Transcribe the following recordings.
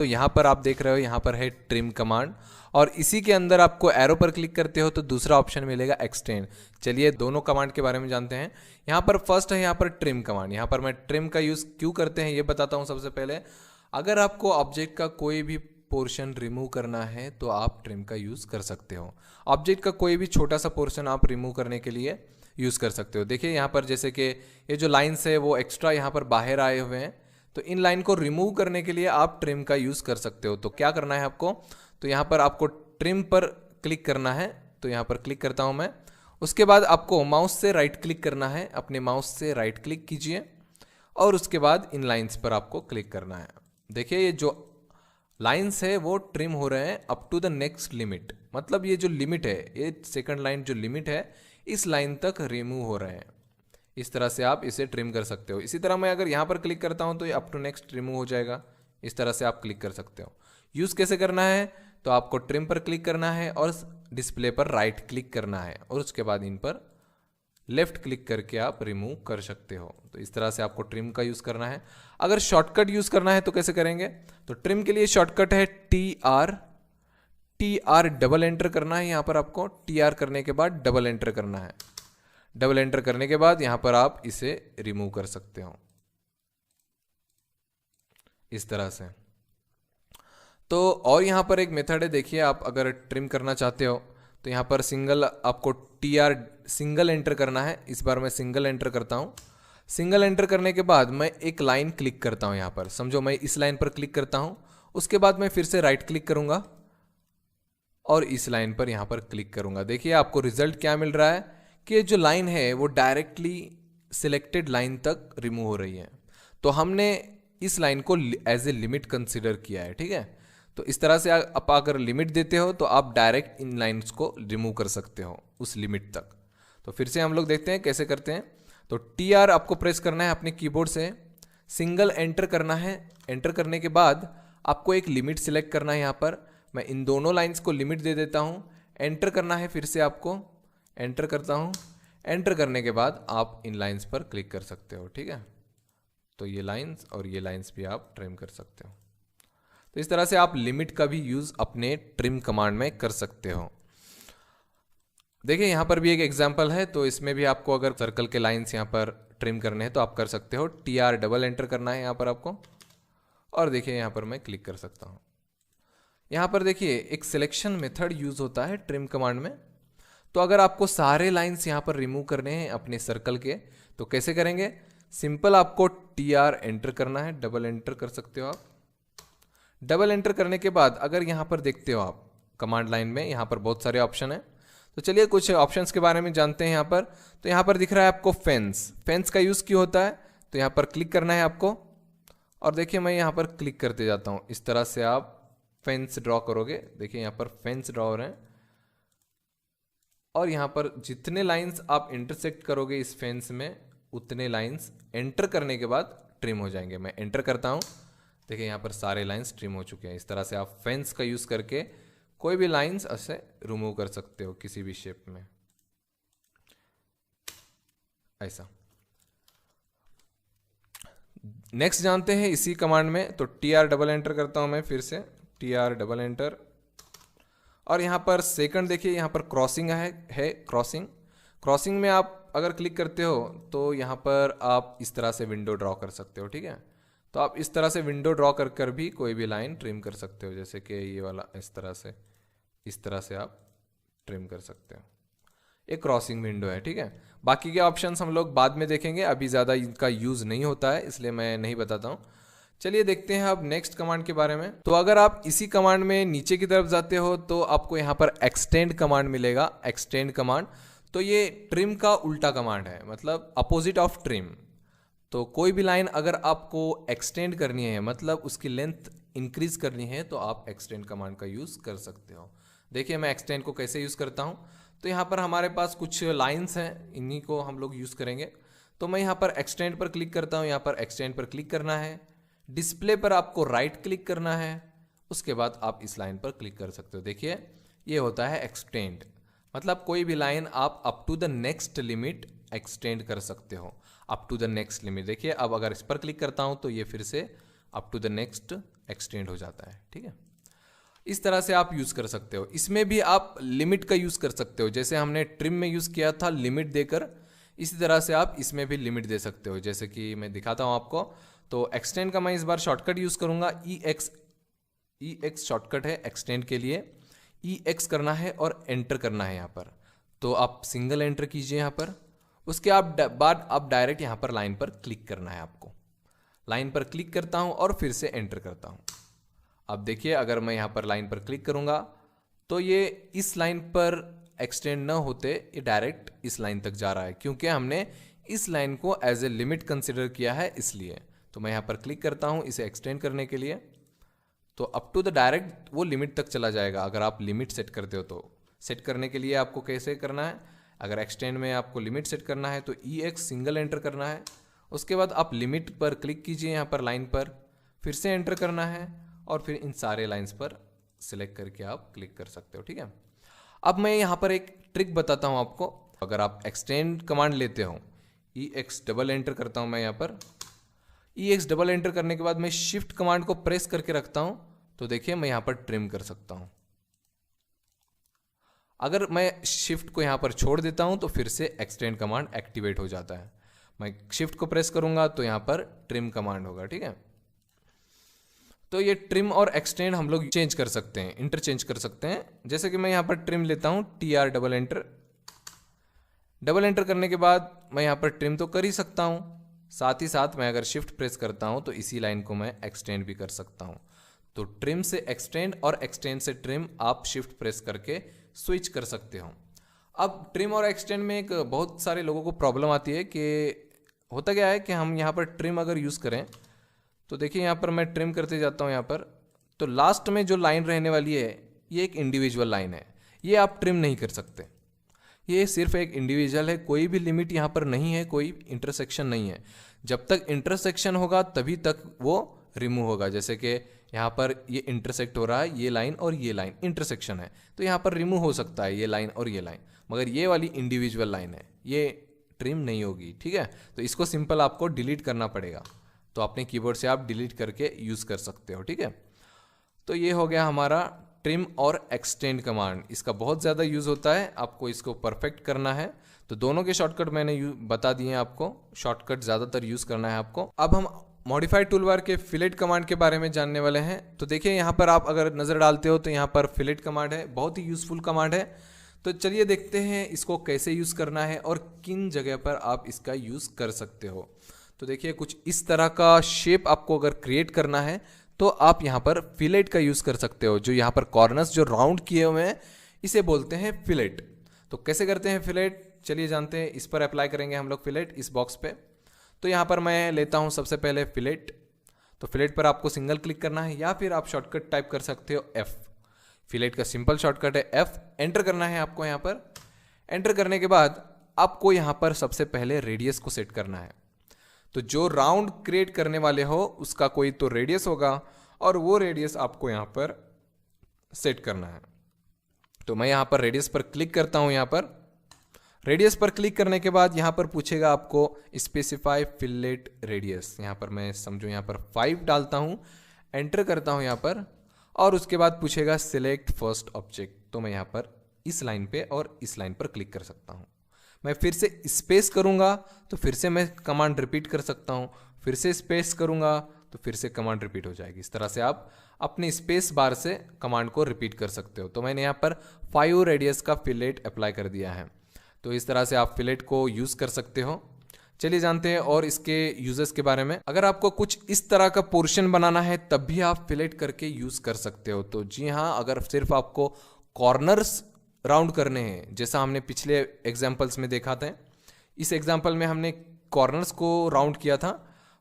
तो यहाँ पर आप देख रहे हो, यहाँ पर है ट्रिम कमांड और इसी के अंदर आपको एरो पर क्लिक करते हो तो दूसरा ऑप्शन मिलेगा एक्सटेंड। चलिए दोनों कमांड के बारे में जानते हैं। यहाँ पर फर्स्ट है यहाँ पर ट्रिम कमांड। यहाँ पर मैं ट्रिम का यूज़ क्यों करते हैं ये बताता हूँ। सबसे पहले अगर आपको ऑब्जेक्ट का कोई भी पोर्शन रिमूव करना है तो आप ट्रिम का यूज़ कर सकते हो। ऑब्जेक्ट का कोई भी छोटा सा पोर्शन आप रिमूव करने के लिए यूज़ कर सकते हो। देखिए यहाँ पर जैसे कि ये जो लाइन्स है वो एक्स्ट्रा यहाँ पर बाहर आए हुए हैं, तो इन लाइन को रिमूव करने के लिए आप ट्रिम का यूज़ कर सकते हो। तो क्या करना है आपको, तो यहाँ पर आपको ट्रिम पर क्लिक करना है। तो यहाँ पर क्लिक करता हूँ मैं। उसके बाद आपको माउस से राइट क्लिक करना है, अपने माउस से राइट क्लिक कीजिए और उसके बाद इन लाइन्स पर आपको क्लिक करना है। देखिए ये जो लाइन्स है वो ट्रिम हो रहे हैं up to the next limit, मतलब ये जो लिमिट है, ये सेकंड लाइन जो लिमिट है इस लाइन तक रिमूव हो रहे हैं। इस तरह से आप इसे ट्रिम कर सकते हो। इसी तरह मैं अगर यहाँ पर क्लिक करता हूँ तो ये अप टू नेक्स्ट रिमूव हो जाएगा। इस तरह से आप क्लिक कर सकते हो। यूज़ कैसे करना है, तो आपको ट्रिम पर क्लिक करना है और डिस्प्ले पर राइट क्लिक करना है और उसके बाद इन पर लेफ्ट क्लिक करके आप रिमूव कर सकते हो। तो इस तरह से आपको ट्रिम का यूज़ करना है। अगर शॉर्टकट यूज़ करना है तो कैसे करेंगे, तो ट्रिम के लिए शॉर्टकट है टी आर डबल एंटर करना है। यहाँ पर आपको टी आर करने के बाद डबल एंटर करना है। डबल एंटर करने के बाद यहाँ पर आप इसे रिमूव कर सकते हो इस तरह से। तो और यहाँ पर एक मेथड है, देखिए आप अगर ट्रिम करना चाहते हो तो यहाँ पर सिंगल आपको टी आर सिंगल एंटर करना है। इस बार मैं सिंगल एंटर करता हूँ। सिंगल एंटर करने के बाद मैं एक लाइन क्लिक करता हूँ। यहाँ पर समझो मैं इस लाइन पर क्लिक करता हूँ, उसके बाद मैं फिर से राइट क्लिक करूँगा और इस लाइन पर यहाँ पर क्लिक करूँगा। देखिए आपको रिजल्ट क्या मिल रहा है कि जो लाइन है वो डायरेक्टली सिलेक्टेड लाइन तक रिमूव हो रही है। तो हमने इस लाइन को एज ए लिमिट कंसिडर किया है, ठीक है। तो इस तरह से आप अगर लिमिट देते हो तो आप डायरेक्ट इन लाइन्स को रिमूव कर सकते हो उस लिमिट तक। तो फिर से हम लोग देखते हैं कैसे करते हैं। तो टी आर आपको प्रेस करना है अपने कीबोर्ड से, सिंगल एंटर करना है। एंटर करने के बाद आपको एक लिमिट सिलेक्ट करना है। यहाँ पर मैं इन दोनों लाइन्स को लिमिट दे देता हूँ। एंटर करना है, फिर से आपको एंटर करता हूँ। एंटर करने के बाद आप इन लाइन्स पर क्लिक कर सकते हो, ठीक है। तो ये लाइन्स और ये लाइन्स भी आप ट्रिम कर सकते हो। तो इस तरह से आप लिमिट का भी यूज़ अपने ट्रिम कमांड में कर सकते हो। देखिए यहाँ पर भी एक एग्जांपल है, तो इसमें भी आपको अगर सर्कल के लाइंस यहाँ पर ट्रिम करने हैं तो आप कर सकते हो। टी आर डबल एंटर करना है यहाँ पर आपको और देखिए यहाँ पर मैं क्लिक कर सकता हूँ। यहाँ पर देखिए एक सिलेक्शन मेथड यूज़ होता है ट्रिम कमांड में। तो अगर आपको सारे लाइंस यहाँ पर रिमूव करने हैं अपने सर्कल के तो कैसे करेंगे, सिंपल आपको टी आर एंटर करना है, डबल एंटर कर सकते हो आप। डबल एंटर करने के बाद अगर यहाँ पर देखते हो आप कमांड लाइन में यहाँ पर बहुत सारे ऑप्शन हैं। तो चलिए कुछ ऑप्शंस के बारे में जानते हैं यहाँ पर। तो यहाँ पर दिख रहा है आपको फेंस। फेंस का यूज़ क्यों होता है, तो यहाँ पर क्लिक करना है आपको और देखिए मैं यहाँ पर क्लिक करते जाता हूँ। इस तरह से आप फेंस ड्रॉ करोगे। देखिए यहाँ पर फेंस ड्रॉ हो रहे हैं और यहाँ पर जितने लाइंस आप इंटरसेक्ट करोगे इस फेंस में उतने लाइंस एंटर करने के बाद ट्रिम हो जाएंगे। मैं एंटर करता हूँ, देखिए यहाँ पर सारे लाइंस ट्रिम हो चुके हैं। इस तरह से आप फेंस का यूज़ करके कोई भी लाइंस ऐसे रिमूव कर सकते हो किसी भी शेप में, ऐसा। नेक्स्ट जानते हैं इसी कमांड में। तो टी आर डबल एंटर करता हूँ मैं, फिर से टी आर डबल एंटर और यहाँ पर सेकंड देखिए यहाँ पर क्रॉसिंग है क्रॉसिंग। क्रॉसिंग में आप अगर क्लिक करते हो तो यहाँ पर आप इस तरह से विंडो ड्रॉ कर सकते हो, ठीक है। तो आप इस तरह से विंडो ड्रॉ कर कर भी कोई भी लाइन ट्रिम कर सकते हो, जैसे कि ये वाला इस तरह से आप ट्रिम कर सकते हो। एक क्रॉसिंग विंडो है, ठीक है। बाकी के ऑप्शंस हम लोग बाद में देखेंगे, अभी ज़्यादा इनका यूज़ नहीं होता है इसलिए मैं नहीं बताता हूँ। चलिए देखते हैं अब नेक्स्ट कमांड के बारे में। तो अगर आप इसी कमांड में नीचे की तरफ जाते हो तो आपको यहाँ पर एक्सटेंड कमांड मिलेगा। एक्सटेंड कमांड तो ये ट्रिम का उल्टा कमांड है, मतलब अपोजिट ऑफ ट्रिम। तो कोई भी लाइन अगर आपको एक्सटेंड करनी है, मतलब उसकी लेंथ इंक्रीज करनी है, तो आप एक्सटेंड कमांड का यूज़ कर सकते हो। देखिए मैं एक्सटेंड को कैसे यूज़ करता हूँ। तो यहाँ पर हमारे पास कुछ लाइंस हैं, इन्हीं को हम लोग यूज़ करेंगे। तो मैं यहाँ पर एक्सटेंड पर क्लिक करता हूँ। यहाँ पर एक्सटेंड पर क्लिक करना है, डिस्प्ले पर आपको राइट क्लिक करना है, उसके बाद आप इस लाइन पर क्लिक कर सकते हो। देखिए ये होता है एक्सटेंड, मतलब कोई भी लाइन आप up to the next limit extend कर सकते हो। Up to the next limit. देखिए अब अगर इस पर क्लिक करता हूँ तो ये फिर से up to the next extend हो जाता है। ठीक है, इस तरह से आप यूज़ कर सकते हो। इसमें भी आप लिमिट का यूज़ कर सकते हो, जैसे हमने ट्रिम में यूज़ किया था लिमिट देकर, इसी तरह से आप इसमें भी लिमिट दे सकते हो। जैसे कि मैं दिखाता हूँ आपको, तो एक्सटेंड का मैं इस बार शॉर्टकट यूज़ करूँगा, ई एक्स शॉर्टकट है एक्सटेंड के लिए। ई एक्स करना है और एंटर करना है यहाँ पर, तो आप सिंगल एंटर कीजिए यहाँ पर। उसके बाद आप डायरेक्ट यहाँ पर लाइन पर क्लिक करना है आपको। लाइन पर क्लिक करता हूँ और फिर से एंटर करता हूँ। अब देखिए, अगर मैं यहाँ पर लाइन पर क्लिक करूँगा तो ये इस लाइन पर एक्सटेंड ना होते ये डायरेक्ट इस लाइन तक जा रहा है, क्योंकि हमने इस लाइन को एज ए लिमिट कंसिडर किया है इसलिए। तो मैं यहाँ पर क्लिक करता हूँ इसे एक्सटेंड करने के लिए, तो अप टू द डायरेक्ट वो लिमिट तक चला जाएगा अगर आप लिमिट सेट करते हो तो। सेट करने के लिए आपको कैसे करना है, अगर एक्सटेंड में आपको लिमिट सेट करना है तो ई एक्स सिंगल एंटर करना है। उसके बाद आप लिमिट पर क्लिक कीजिए यहाँ पर लाइन पर, फिर से एंटर करना है और फिर इन सारे लाइंस पर सिलेक्ट करके आप क्लिक कर सकते हो। ठीक है, अब मैं यहाँ पर एक ट्रिक बताता हूँ आपको। अगर आप एक्सटेंड कमांड लेते हो, ई एक्स डबल एंटर करता हूँ मैं यहाँ पर। ई एक्स डबल एंटर करने के बाद मैं शिफ्ट कमांड को प्रेस करके रखता हूँ, तो देखिए मैं यहाँ पर ट्रिम कर सकता हूँ। अगर मैं शिफ्ट को यहाँ पर छोड़ देता हूँ तो फिर से एक्सटेंड कमांड एक्टिवेट हो जाता है। मैं शिफ्ट को प्रेस करूँगा तो यहाँ पर ट्रिम कमांड होगा। ठीक है, तो ये ट्रिम और एक्सटेंड हम लोग चेंज कर सकते हैं, इंटरचेंज कर सकते हैं। जैसे कि मैं यहाँ पर ट्रिम लेता हूँ, T R double enter. Double enter करने के बाद मैं यहाँ पर ट्रिम तो कर ही सकता हूँ, साथ ही साथ मैं अगर शिफ्ट प्रेस करता हूँ तो इसी लाइन को मैं एक्सटेंड भी कर सकता हूँ। तो ट्रिम से एक्सटेंड और एक्सटेंड से ट्रिम आप शिफ्ट प्रेस करके स्विच कर सकते हो। अब ट्रिम और एक्सटेंड में एक बहुत सारे लोगों को प्रॉब्लम आती है कि होता क्या है कि हम यहाँ पर ट्रिम अगर यूज़ करें तो देखिए यहाँ पर मैं ट्रिम करते जाता हूँ यहाँ पर, तो लास्ट में जो लाइन रहने वाली है ये एक इंडिविजुअल लाइन है, ये आप ट्रिम नहीं कर सकते। ये सिर्फ एक इंडिविजुअल है, कोई भी लिमिट यहाँ पर नहीं है, कोई इंटरसेक्शन नहीं है। जब तक इंटरसेक्शन होगा तभी तक वो रिमूव होगा। जैसे कि यहाँ पर ये इंटरसेक्ट हो रहा है, ये लाइन और ये लाइन इंटरसेक्शन है, तो यहाँ पर रिमूव हो सकता है ये लाइन और ये लाइन, मगर ये वाली इंडिविजुअल लाइन है, ये ट्रिम नहीं होगी। ठीक है, तो इसको सिंपल आपको डिलीट करना पड़ेगा, तो अपने कीबोर्ड से आप डिलीट करके यूज़ कर सकते हो। ठीक है, तो ये हो गया हमारा ट्रिम और एक्सटेंड कमांड। इसका बहुत ज़्यादा यूज़ होता है, आपको इसको परफेक्ट करना है। तो दोनों के शॉर्टकट मैंने बता दिए हैं आपको, शॉर्टकट ज़्यादातर यूज़ करना है आपको। अब हम मॉडिफाइड टूलबार के फिलेट कमांड के बारे में जानने वाले हैं। तो देखिए यहाँ पर आप अगर नज़र डालते हो तो यहाँ पर फिलेट कमांड है, बहुत ही यूज़फुल कमांड है। तो चलिए देखते हैं इसको कैसे यूज़ करना है और किन जगह पर आप इसका यूज़ कर सकते हो। तो देखिए कुछ इस तरह का शेप आपको अगर क्रिएट करना है तो आप यहाँ पर फिलेट का यूज़ कर सकते हो। जो यहाँ पर कॉर्नर्स जो राउंड किए हुए हैं इसे बोलते हैं फिलेट। तो कैसे करते हैं फिलेट, चलिए जानते हैं। इस पर अप्लाई करेंगे हम लोग फिलेट, इस बॉक्स पे। तो यहाँ पर मैं लेता हूँ सबसे पहले फिलेट। तो फिलेट पर आपको सिंगल क्लिक करना है या फिर आप शॉर्टकट टाइप कर सकते हो F। फिलेट का सिंपल शॉर्टकट है F। एंटर करना है आपको यहाँ पर। एंटर करने के बाद आपको यहाँ पर सबसे पहले रेडियस को सेट करना है। तो जो राउंड क्रिएट करने वाले हो उसका कोई तो रेडियस होगा और वो रेडियस आपको यहाँ पर सेट करना है। तो मैं यहाँ पर रेडियस पर क्लिक करता हूँ। यहाँ पर रेडियस पर क्लिक करने के बाद यहाँ पर पूछेगा आपको स्पेसिफाई फिलेट रेडियस। यहाँ पर मैं समझो यहाँ पर 5 डालता हूँ, एंटर करता हूँ यहाँ पर, और उसके बाद पूछेगा सिलेक्ट फर्स्ट ऑब्जेक्ट। तो मैं यहाँ पर इस लाइन पे और इस लाइन पर क्लिक कर सकता हूँ। मैं फिर से स्पेस करूँगा तो फिर से मैं कमांड रिपीट कर सकता हूँ, फिर से स्पेस करूँगा तो फिर से कमांड रिपीट हो जाएगी। इस तरह से आप अपने स्पेस बार से कमांड को रिपीट कर सकते हो। तो मैंने यहाँ पर 5 रेडियस का फिलेट अप्लाई कर दिया है। तो इस तरह से आप फिलेट को यूज़ कर सकते हो। चलिए जानते हैं और इसके यूजेस के बारे में। अगर आपको कुछ इस तरह का पोर्शन बनाना है तब भी आप फिलेट करके यूज़ कर सकते हो। तो जी हाँ, अगर सिर्फ आपको कॉर्नर्स राउंड करने हैं, जैसा हमने पिछले एग्जाम्पल्स में देखा था, इस एग्जाम्पल में हमने कॉर्नर्स को राउंड किया था,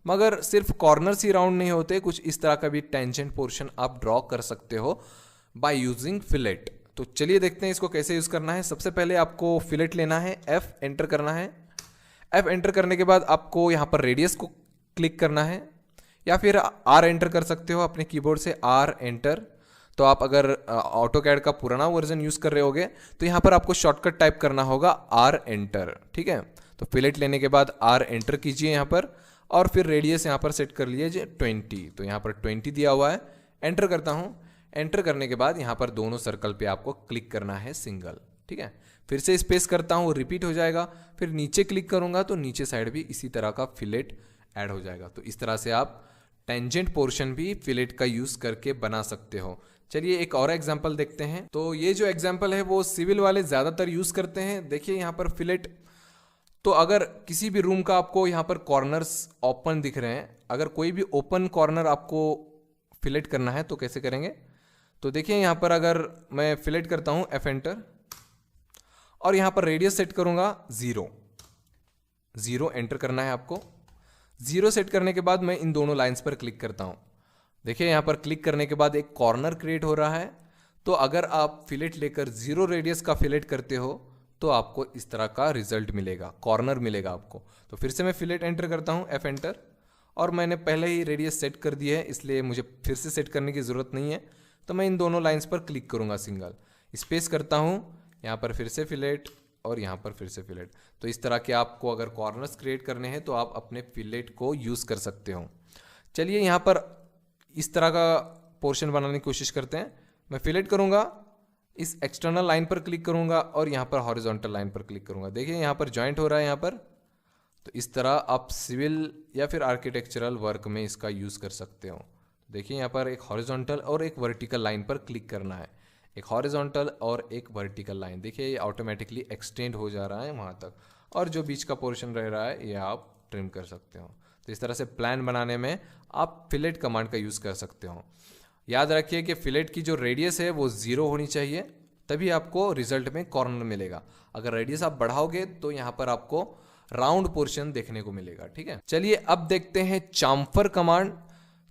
मगर सिर्फ कॉर्नर्स ही राउंड नहीं होते, कुछ इस तरह का भी टेंजेंट पोर्शन आप ड्रॉ कर सकते हो बाय यूजिंग फिलेट। तो चलिए देखते हैं इसको कैसे यूज़ करना है। सबसे पहले आपको फिलेट लेना है, F एंटर करना है। F एंटर करने के बाद आपको यहाँ पर रेडियस को क्लिक करना है या फिर R एंटर कर सकते हो अपने कीबोर्ड से, R एंटर। तो आप अगर ऑटोकैड का पुराना वर्जन यूज़ कर रहे होगे तो यहाँ पर आपको शॉर्टकट टाइप करना होगा R एंटर। ठीक है, तो फिलेट लेने के बाद R एंटर कीजिए यहाँ पर और फिर रेडियस यहाँ पर सेट कर लीजिए 20। तो यहाँ पर 20 दिया हुआ है, एंटर करता हूँ। एंटर करने के बाद यहाँ पर दोनों सर्कल पे आपको क्लिक करना है सिंगल, ठीक है। फिर से स्पेस करता हूँ, रिपीट हो जाएगा। फिर नीचे क्लिक करूँगा तो नीचे साइड भी इसी तरह का फिलेट ऐड हो जाएगा। तो इस तरह से आप टेंजेंट पोर्शन भी फिलेट का यूज़ करके बना सकते हो। चलिए एक और एग्जांपल देखते हैं। तो ये जो एग्जांपल है वो सिविल वाले ज़्यादातर यूज़ करते हैं। देखिए यहाँ पर फिलेट, तो अगर किसी भी रूम का आपको यहाँ पर कॉर्नर्स ओपन दिख रहे हैं, अगर कोई भी ओपन कॉर्नर आपको फिलेट करना है तो कैसे करेंगे। तो देखिए यहाँ पर अगर मैं फिलेट करता हूँ एफ एंटर और यहाँ पर रेडियस सेट करूँगा 0 एंटर करना है आपको। 0 सेट करने के बाद मैं इन दोनों लाइंस पर क्लिक करता हूँ। देखिए यहाँ पर क्लिक करने के बाद एक कॉर्नर क्रिएट हो रहा है। तो अगर आप फिलेट लेकर 0 रेडियस का फिलेट करते हो तो आपको इस तरह का रिजल्ट मिलेगा, कॉर्नर मिलेगा आपको। तो फिर से मैं फिलेट एंटर करता हूँ एफ एंटर, और मैंने पहले ही रेडियस सेट कर दी है इसलिए मुझे फिर से सेट करने की ज़रूरत नहीं है। तो मैं इन दोनों लाइंस पर क्लिक करूँगा, सिंगल स्पेस करता हूँ, यहाँ पर फिर से फिलेट और यहाँ पर फिर से फिलेट। तो इस तरह के आपको अगर कॉर्नर्स क्रिएट करने हैं तो आप अपने फिलेट को यूज़ कर सकते हो। चलिए यहाँ पर इस तरह का पोर्शन बनाने की कोशिश करते हैं। मैं फिलेट करूँगा, इस एक्सटर्नल लाइन पर क्लिक करूँगा और यहाँ पर हॉरिजॉन्टल लाइन पर क्लिक करूँगा। देखिए यहाँ पर जॉइंट हो रहा है यहाँ पर। तो इस तरह आप सिविल या फिर आर्किटेक्चरल वर्क में इसका यूज़ कर सकते हो। देखिए यहाँ पर एक हॉरिजॉन्टल और एक वर्टिकल लाइन पर क्लिक करना है, एक हॉरिजॉन्टल और एक वर्टिकल लाइन। देखिए ये ऑटोमेटिकली एक्सटेंड हो जा रहा है वहाँ तक, और जो बीच का पोर्शन रह रहा है ये आप ट्रिम कर सकते हो। तो इस तरह से प्लान बनाने में आप फिलेट कमांड का यूज़ कर सकते हो। याद रखिए कि फिलेट की जो रेडियस है वो 0 होनी चाहिए, तभी आपको रिजल्ट में कॉर्नर मिलेगा। अगर रेडियस आप बढ़ाओगे तो यहाँ पर आपको राउंड पोर्शन देखने को मिलेगा, ठीक है। चलिए अब देखते हैं चाम्फर कमांड।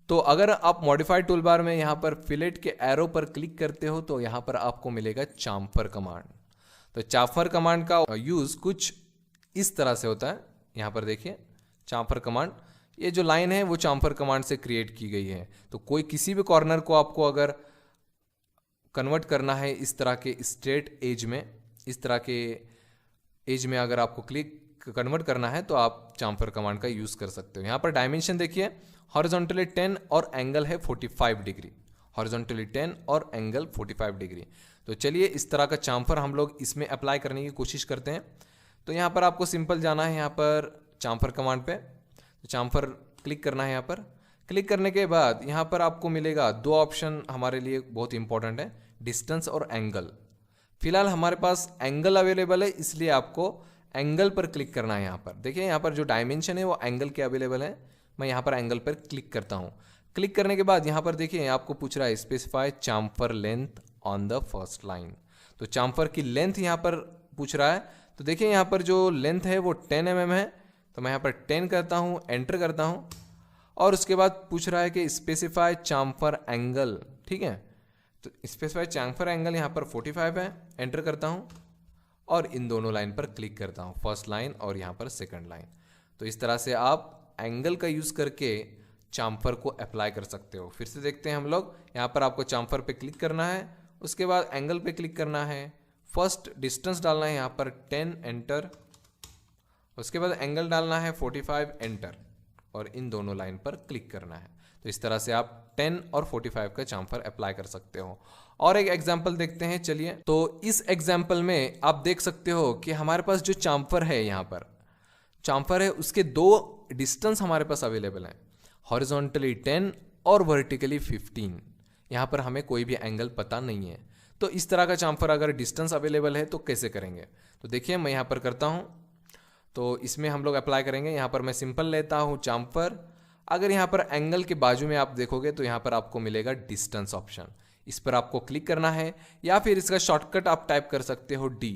तो अगर आप मॉडिफाइड टूलबार में यहाँ पर फिलेट के एरो पर क्लिक करते हो तो यहाँ पर आपको मिलेगा चाम्फर कमांड। तो चाम्फर कमांड का यूज़ कुछ इस तरह से होता है। यहाँ पर देखिए चाम्फर कमांड, ये जो लाइन है वो चाम्फर कमांड से क्रिएट की गई है। तो कोई किसी भी कॉर्नर को आपको अगर कन्वर्ट करना है इस तरह के स्ट्रेट एज में, इस तरह के एज में अगर आपको क्लिक कन्वर्ट करना है तो आप चाम्फर कमांड का यूज़ कर सकते हो। यहाँ पर डायमेंशन देखिए, हॉरिजॉन्टली 10 और एंगल है 45 डिग्री, हॉरिजॉन्टली 10 और एंगल 45 डिग्री। तो चलिए इस तरह का चाम्फर हम लोग इसमें अप्लाई करने की कोशिश करते हैं। तो यहाँ पर आपको सिंपल जाना है यहाँ पर चाम्फर कमांड पे, तो चाम्फर क्लिक करना है। यहाँ पर क्लिक करने के बाद यहाँ पर आपको मिलेगा 2 ऑप्शन, हमारे लिए बहुत इंपॉर्टेंट है, डिस्टेंस और एंगल। फिलहाल हमारे पास एंगल अवेलेबल है इसलिए आपको एंगल पर क्लिक करना है। यहाँ पर देखिए यहाँ पर जो डायमेंशन है वो एंगल के अवेलेबल है। मैं यहाँ पर एंगल पर क्लिक करता हूँ। क्लिक करने के बाद यहाँ पर देखिए आपको पूछ रहा है specify chamfer length on the first line. तो चाम्फर की लेंथ यहाँ पर पूछ रहा है। तो देखिए यहाँ पर जो लेंथ है वो 10 mm है। तो मैं यहाँ पर 10 करता हूँ, एंटर करता हूँ, और उसके बाद पूछ रहा है कि स्पेसिफाई चाम्फर एंगल, ठीक है। तो स्पेसिफाई चाम्फर एंगल यहाँ पर 45 है, एंटर करता हूँ और इन दोनों लाइन पर क्लिक करता हूँ, फर्स्ट लाइन और यहाँ पर सेकंड लाइन। तो इस तरह से आप एंगल का यूज़ करके चाम्फर को अप्लाई कर सकते हो। फिर से देखते हैं हम लोग, यहाँ पर आपको चाम्फर पे क्लिक करना है, उसके बाद एंगल पे क्लिक करना है, फर्स्ट डिस्टेंस डालना है यहाँ पर 10, एंटर, उसके बाद एंगल डालना है 45, एंटर, और इन दोनों लाइन पर क्लिक करना है। तो इस तरह से आप 10 और 45 का चाम्फर अप्लाई कर सकते हो। और एक एग्जाम्पल देखते हैं चलिए। तो इस एग्जाम्पल में आप देख सकते हो कि हमारे पास जो चाम्फर है, यहाँ पर चाम्फर है, उसके 2 डिस्टेंस हमारे पास अवेलेबल हैं, हॉरिजॉन्टली 10 और वर्टिकली 15। यहाँ पर हमें कोई भी एंगल पता नहीं है। तो इस तरह का चाम्फर अगर डिस्टेंस अवेलेबल है तो कैसे करेंगे। तो देखिए मैं यहाँ पर करता हूँ, तो इसमें हम लोग अप्लाई करेंगे। यहाँ पर मैं सिंपल लेता हूँ चाम्फर। अगर यहाँ पर एंगल के बाजू में आप देखोगे तो यहाँ पर आपको मिलेगा डिस्टेंस ऑप्शन, इस पर आपको क्लिक करना है, या फिर इसका शॉर्टकट आप टाइप कर सकते हो D।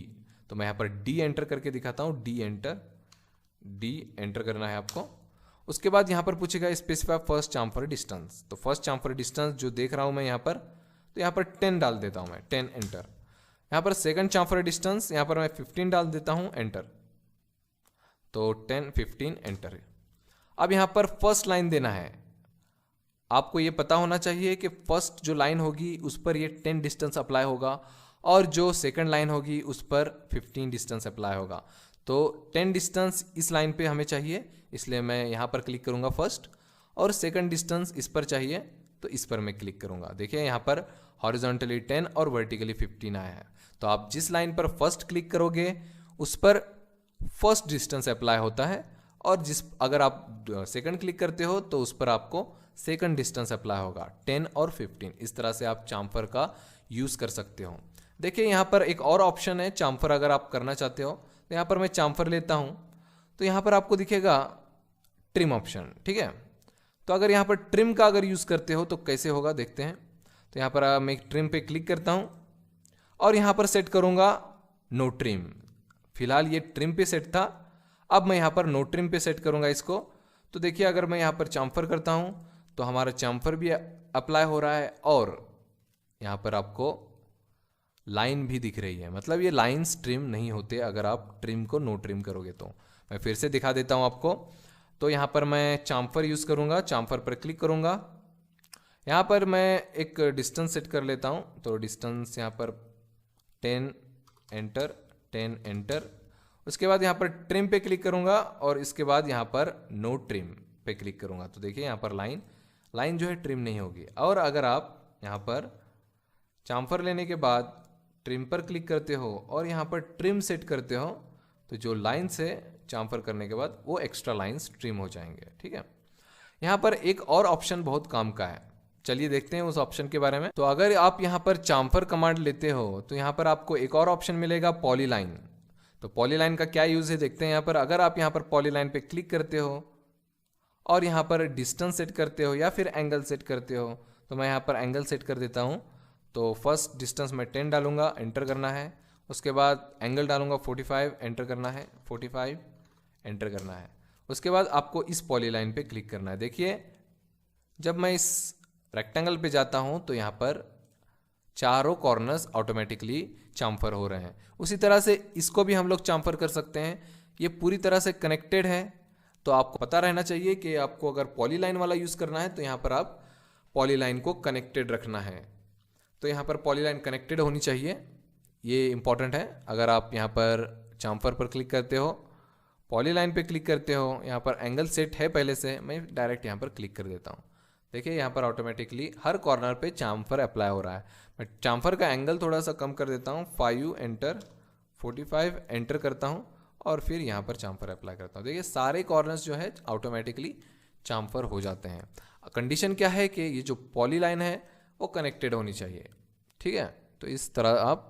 तो मैं यहाँ पर D एंटर करके दिखाता हूँ, D एंटर करना है आपको। उसके बाद यहाँ पर पूछेगा स्पेसिफाई फर्स्ट चाम्फर डिस्टेंस। तो फर्स्ट चाम्फर डिस्टेंस जो देख रहा हूँ मैं यहाँ पर, तो यहाँ पर 10 डाल देता हूँ मैं, 10, एंटर। यहाँ पर सेकंड चाम्फर डिस्टेंस, यहाँ पर मैं 15 डाल देता हूँ, एंटर। तो 10, 15, एंटर। अब यहाँ पर फर्स्ट लाइन देना है। आपको ये पता होना चाहिए कि फर्स्ट जो लाइन होगी उस पर ये 10 डिस्टेंस अप्लाई होगा, और जो सेकंड लाइन होगी उस पर 15 डिस्टेंस अप्लाई होगा। तो 10 डिस्टेंस इस लाइन पे हमें चाहिए, इसलिए मैं यहाँ पर क्लिक करूँगा फर्स्ट, और सेकंड डिस्टेंस इस पर चाहिए तो इस पर मैं क्लिक करूँगा। देखिए यहाँ पर हॉरिजॉन्टली 10 और वर्टिकली 15 आया है। तो आप जिस लाइन पर फर्स्ट क्लिक करोगे उस पर फर्स्ट डिस्टेंस अप्लाई होता है, और अगर आप सेकंड क्लिक करते हो तो उस पर आपको सेकंड डिस्टेंस अप्लाई होगा, 10 और 15। इस तरह से आप चाम्फर का यूज़ कर सकते हो। देखिए यहाँ पर एक और ऑप्शन है चाम्फर अगर आप करना चाहते हो, तो यहाँ पर मैं चाम्फर लेता हूँ, तो यहाँ पर आपको दिखेगा ट्रिम ऑप्शन, ठीक है। तो अगर यहाँ पर ट्रिम का अगर यूज़ करते हो तो कैसे होगा देखते हैं। तो यहाँ पर मैं ट्रिम पे क्लिक करता हूँ और यहाँ पर सेट करूँगा नो ट्रिम। फिलहाल ये ट्रिम पे सेट था, अब मैं यहाँ पर नो ट्रिम पे सेट करूँगा इसको। तो देखिए अगर मैं यहाँ पर चाम्फर करता हूँ तो हमारा चाम्फर भी अप्लाई हो रहा है और यहाँ पर आपको लाइन भी दिख रही है, मतलब ये लाइन्स ट्रिम नहीं होते अगर आप ट्रिम को नो ट्रिम करोगे। तो मैं फिर से दिखा देता हूँ आपको। तो यहाँ पर मैं चाम्फर यूज़ करूँगा, चाम्फर पर क्लिक करूँगा, यहाँ पर मैं एक डिस्टेंस सेट कर लेता हूँ। तो डिस्टेंस यहाँ पर 10 एंटर, 10 एंटर। उसके बाद यहाँ पर ट्रिम पे क्लिक करूँगा और इसके बाद यहाँ पर नो ट्रिम पे क्लिक करूँगा। तो देखिए यहाँ पर लाइन जो है ट्रिम नहीं होगी। और अगर आप यहाँ पर चाम्फर लेने के बाद ट्रिम पर क्लिक करते हो और यहाँ पर ट्रिम सेट करते हो तो जो लाइन्स है चाम्फर करने के बाद वो एक्स्ट्रा लाइन्स ट्रिम हो जाएंगे, ठीक है। यहाँ पर एक और ऑप्शन बहुत काम का है, चलिए देखते हैं उस ऑप्शन के बारे में। तो अगर आप यहाँ पर चाम्फर कमांड लेते हो तो यहाँ पर आपको एक और ऑप्शन मिलेगा पॉलीलाइन। तो पॉलीलाइन का क्या यूज़ है देखते हैं। यहाँ पर अगर आप यहाँ पर पॉलीलाइन पे क्लिक करते हो और यहाँ पर डिस्टेंस सेट करते हो या फिर एंगल सेट करते हो, तो मैं यहाँ पर एंगल सेट कर देता हूँ। तो फर्स्ट डिस्टेंस में 10 डालूंगा, एंटर करना है। उसके बाद एंगल डालूंगा 45, एंटर करना है, 45 एंटर करना है। उसके बाद आपको इस पॉलीलाइन पे क्लिक करना है। देखिए जब मैं इस रेक्टेंगल पे जाता हूँ तो यहाँ पर चारों कॉर्नर्स ऑटोमेटिकली चाम्फर हो रहे हैं। उसी तरह से इसको भी हम लोग चाम्फर कर सकते हैं, ये पूरी तरह से कनेक्टेड है। तो आपको पता रहना चाहिए कि आपको अगर पॉलीलाइन वाला यूज़ करना है तो यहाँ पर आप पॉलीलाइन को कनेक्टेड रखना है। तो यहाँ पर पॉलीलाइन कनेक्टेड होनी चाहिए, ये इंपॉर्टेंट है। अगर आप यहाँ पर चाम्फर पर क्लिक करते हो, पॉलीलाइन पे क्लिक करते हो, यहाँ पर एंगल सेट है पहले से, मैं डायरेक्ट यहाँ पर क्लिक कर देता हूँ। देखिए यहाँ पर ऑटोमेटिकली हर कॉर्नर पे चाम्फर अप्लाई हो रहा है। मैं चाम्फर का एंगल थोड़ा सा कम कर देता हूँ, 5 एंटर, 45 एंटर करता हूँ और फिर यहाँ पर चाम्फर अप्लाई करता हूँ। देखिए सारे कॉर्नर्स जो है ऑटोमेटिकली चाम्फर हो जाते हैं। कंडीशन क्या है कि ये जो पॉलीलाइन है वो कनेक्टेड होनी चाहिए, ठीक है। तो इस तरह आप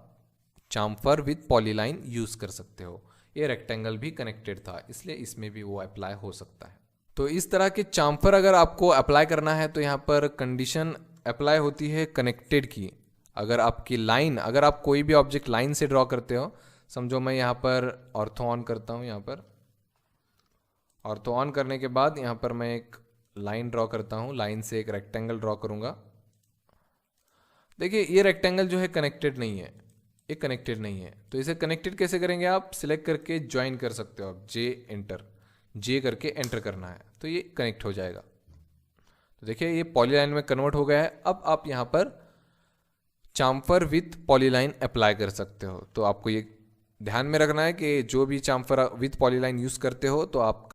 चाम्फर विद पॉलीलाइन यूज़ कर सकते हो। ये रेक्टेंगल भी कनेक्टेड था इसलिए इसमें भी वो अप्लाई हो सकता है। तो इस तरह के चाम्फर अगर आपको अप्लाई करना है तो यहाँ पर कंडीशन अप्लाई होती है कनेक्टेड की। अगर आपकी लाइन, अगर आप कोई भी ऑब्जेक्ट लाइन से ड्रॉ करते हो, समझो मैं यहाँ पर ऑर्थो ऑन करता हूँ, यहाँ पर ऑर्थो ऑन करने के बाद यहाँ पर मैं एक लाइन ड्रॉ करता हूँ, लाइन से एक रेक्टेंगल ड्रॉ करूँगा। देखिए ये रेक्टेंगल जो है कनेक्टेड नहीं है, ये कनेक्टेड नहीं है। तो इसे कनेक्टेड कैसे करेंगे, आप सिलेक्ट करके ज्वाइन कर सकते हो। आप जे करके एंटर करना है तो ये कनेक्ट हो जाएगा। तो देखिए ये पॉलीलाइन में कन्वर्ट हो गया है। अब आप यहाँ पर चाम्फर विथ पॉलीलाइन अप्लाई कर सकते हो। तो आपको ये ध्यान में रखना है कि जो भी चाम्फर विथ पॉलीलाइन यूज़ करते हो तो आप